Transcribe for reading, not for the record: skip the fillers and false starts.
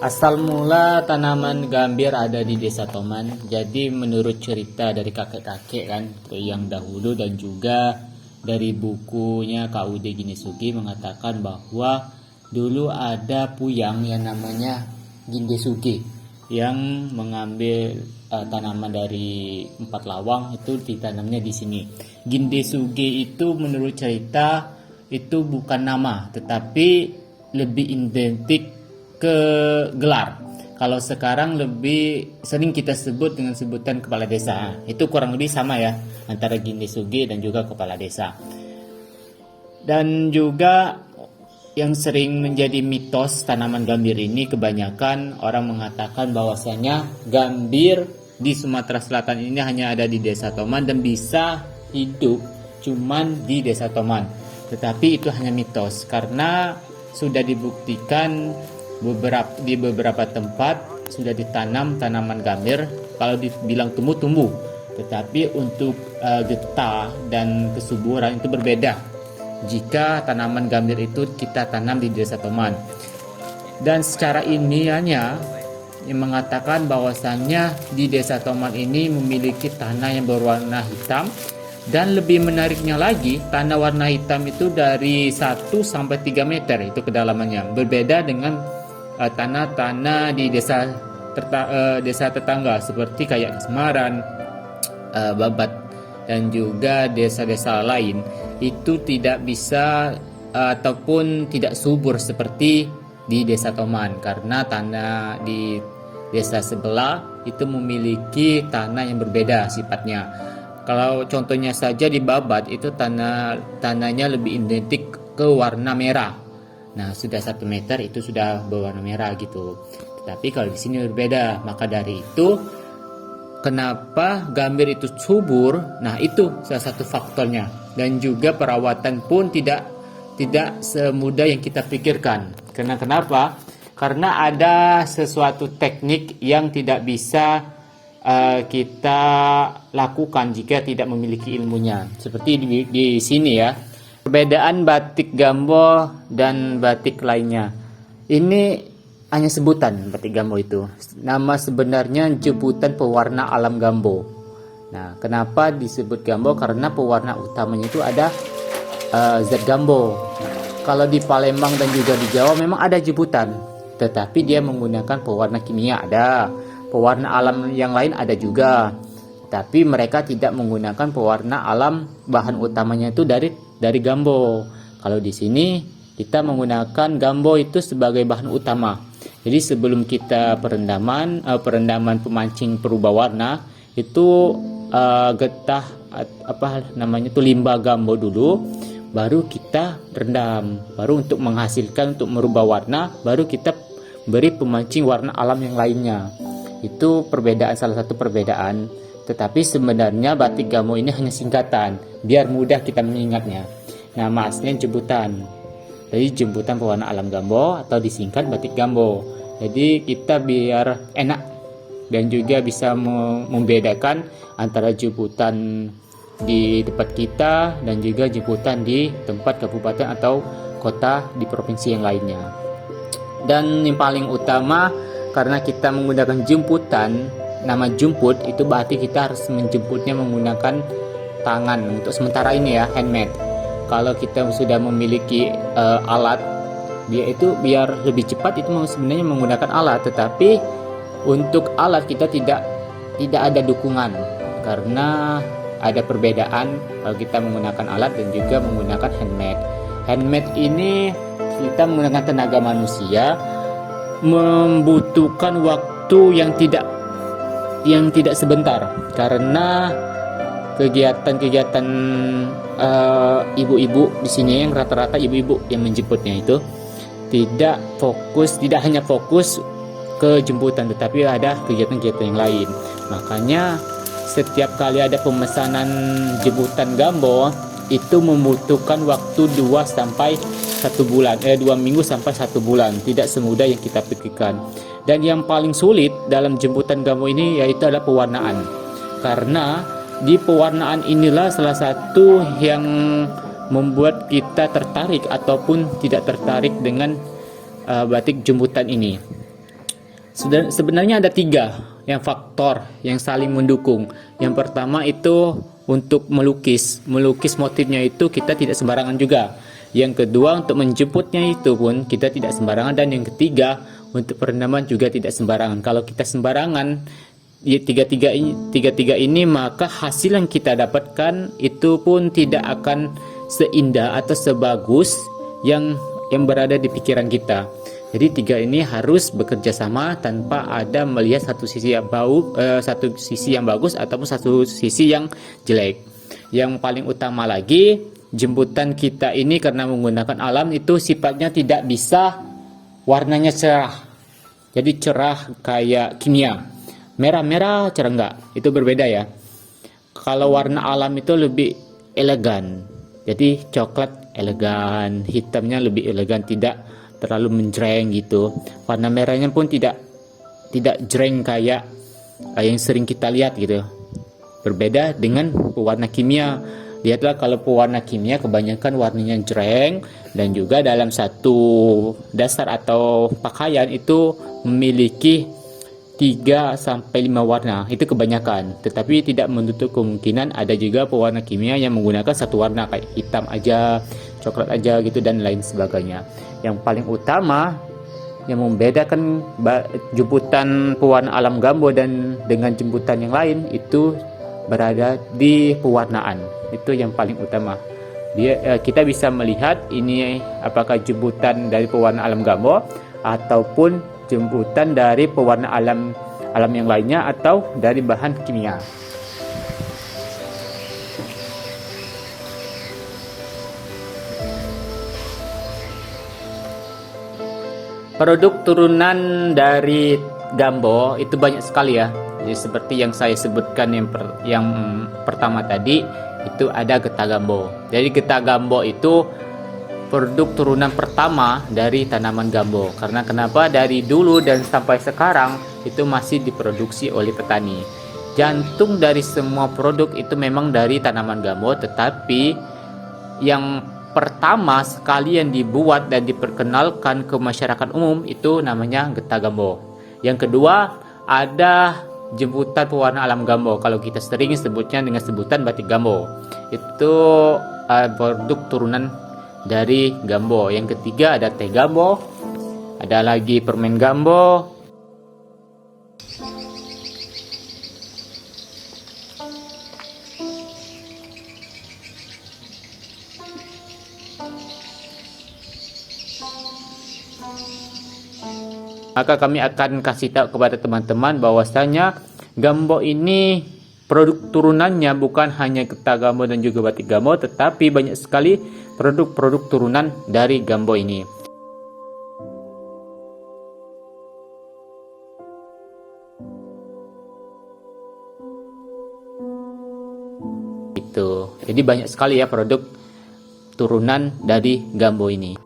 Asal mula tanaman gambir ada di Desa Toman. Jadi menurut cerita dari kakek-kakek kan yang dahulu dan juga dari bukunya KUD Gindesugi mengatakan bahwa dulu ada puyang yang namanya Gindesugi yang mengambil tanaman dari Empat Lawang itu ditanamnya di sini. Gindesugi itu menurut cerita itu bukan nama tetapi lebih identik ke gelar. Kalau sekarang lebih sering kita sebut dengan sebutan kepala desa. Itu kurang lebih sama ya antara Gindesugi dan juga kepala desa. Dan juga yang sering menjadi mitos tanaman gambir ini, kebanyakan orang mengatakan bahwasanya gambir di Sumatera Selatan ini hanya ada di Desa Toman dan bisa hidup cuman di Desa Toman. Tetapi itu hanya mitos karena sudah dibuktikan di beberapa tempat sudah ditanam tanaman gambir. Kalau dibilang tumbuh, tetapi untuk getah dan kesuburan itu berbeda jika tanaman gambir itu kita tanam di Desa Toman. Dan secara ilmiahnya yang mengatakan bahwasannya di Desa Toman ini memiliki tanah yang berwarna hitam. Dan lebih menariknya lagi, tanah warna hitam itu dari 1 sampai 3 meter itu kedalamannya. Berbeda dengan tanah-tanah di desa tetangga seperti kayak Semarang, Babat dan juga desa-desa lain itu tidak bisa ataupun tidak subur seperti di Desa Toman karena tanah di desa sebelah itu memiliki tanah yang berbeda sifatnya. Kalau contohnya saja di Babat itu tanahnya lebih identik ke warna merah. Nah, sudah 1 meter itu sudah berwarna merah gitu. Tapi kalau di sini berbeda. Maka dari itu kenapa gambir itu subur? Nah, itu salah satu faktornya. Dan juga perawatan pun tidak semudah yang kita pikirkan. Karena kenapa? Karena ada sesuatu teknik yang tidak bisa kita lakukan jika tidak memiliki ilmunya. Seperti di sini ya. Perbedaan batik Gambo dan batik lainnya. Ini hanya sebutan batik Gambo itu. Nama sebenarnya jemputan pewarna alam Gambo. Nah, kenapa disebut Gambo? Karena pewarna utamanya itu ada zat Gambo. Kalau di Palembang dan juga di Jawa memang ada jemputan, tetapi dia menggunakan pewarna kimia ada. Pewarna alam yang lain ada juga, tapi mereka tidak menggunakan pewarna alam bahan utamanya itu dari Gambo. Kalau di sini kita menggunakan Gambo itu sebagai bahan utama. Jadi sebelum kita perendaman pemancing perubah warna itu getah limbah Gambo dulu, baru kita rendam, baru untuk menghasilkan untuk merubah warna, baru kita beri pemancing warna alam yang lainnya. Itu salah satu perbedaan. Tetapi sebenarnya batik Gambo ini hanya singkatan biar mudah kita mengingatnya. Nama aslinya jemputan. Jadi jemputan pewarna alam Gambo atau disingkat batik Gambo. Jadi kita biar enak dan juga bisa membedakan antara jemputan di tempat kita dan juga jemputan di tempat kabupaten atau kota di provinsi yang lainnya. Dan yang paling utama, karena kita menggunakan jemputan, nama jemput itu berarti kita harus menjemputnya menggunakan tangan untuk sementara ini ya, handmade. Kalau kita sudah memiliki alat, dia itu biar lebih cepat itu sebenarnya menggunakan alat, tetapi untuk alat kita tidak ada dukungan karena ada perbedaan kalau kita menggunakan alat dan juga menggunakan handmade. Handmade ini kita menggunakan tenaga manusia, membutuhkan waktu yang tidak sebentar karena kegiatan ibu-ibu di sini yang rata-rata ibu-ibu yang menjemputnya itu tidak hanya fokus ke jemputan, tetapi ada kegiatan-kegiatan yang lain. Makanya setiap kali ada pemesanan jemputan Gambo itu membutuhkan waktu 2 minggu sampai 1 bulan. Tidak semudah yang kita pikirkan. Dan yang paling sulit dalam jemputan Gambo ini yaitu adalah pewarnaan. Karena di pewarnaan inilah salah satu yang membuat kita tertarik ataupun tidak tertarik dengan batik jemputan ini. Sebenarnya ada 3 yang faktor yang saling mendukung. Yang pertama itu untuk melukis motifnya itu kita tidak sembarangan juga. Yang kedua untuk menjemputnya itu pun kita tidak sembarangan, dan yang ketiga untuk perendaman juga tidak sembarangan. Kalau kita sembarangan ya tiga-tiga ini maka hasil yang kita dapatkan itu pun tidak akan seindah atau sebagus yang berada di pikiran kita. Jadi 3 ini harus bekerja sama tanpa ada melihat satu sisi yang bagus ataupun satu sisi yang jelek. Yang paling utama lagi, jemputan kita ini karena menggunakan alam itu sifatnya tidak bisa warnanya cerah. Jadi cerah kayak kimia. Merah-merah cerah enggak, itu berbeda ya. Kalau warna alam itu lebih elegan. Jadi coklat elegan, hitamnya lebih elegan, tidak terlalu menjreng gitu. Warna merahnya pun tidak jreng kayak yang sering kita lihat gitu. Berbeda dengan pewarna kimia. Lihatlah kalau pewarna kimia kebanyakan warnanya jreng, dan juga dalam satu dasar atau pakaian itu memiliki 3 sampai 5 warna, itu kebanyakan. Tetapi tidak menutup kemungkinan ada juga pewarna kimia yang menggunakan satu warna kayak hitam aja, coklat aja gitu, dan lain sebagainya. Yang paling utama yang membedakan jemputan pewarna alam Gambo dan dengan jemputan yang lain itu berada di pewarnaan. Itu yang paling utama. Kita bisa melihat ini apakah jemputan dari pewarna alam Gambo ataupun jemputan dari pewarna alam yang lainnya atau dari bahan kimia. Produk turunan dari Gambo itu banyak sekali ya. Jadi seperti yang saya sebutkan yang pertama tadi itu ada getah Gambo. Jadi getah Gambo itu produk turunan pertama dari tanaman Gambo. Karena kenapa? Dari dulu dan sampai sekarang itu masih diproduksi oleh petani. Jantung dari semua produk itu memang dari tanaman Gambo, tetapi yang pertama sekali yang dibuat dan diperkenalkan ke masyarakat umum itu namanya getah Gambo. Yang kedua ada jemputan pewarna alam Gambo. Kalau kita sering sebutnya dengan sebutan batik Gambo. Itu produk turunan dari Gambo. Yang ketiga ada teh Gambo, ada lagi permen Gambo. Maka kami akan kasih tahu kepada teman-teman bahwasanya Gambo ini produk turunannya bukan hanya getah Gambo dan juga batik Gambo, tetapi banyak sekali produk-produk turunan dari Gambo ini. Jadi banyak sekali ya produk turunan dari Gambo ini.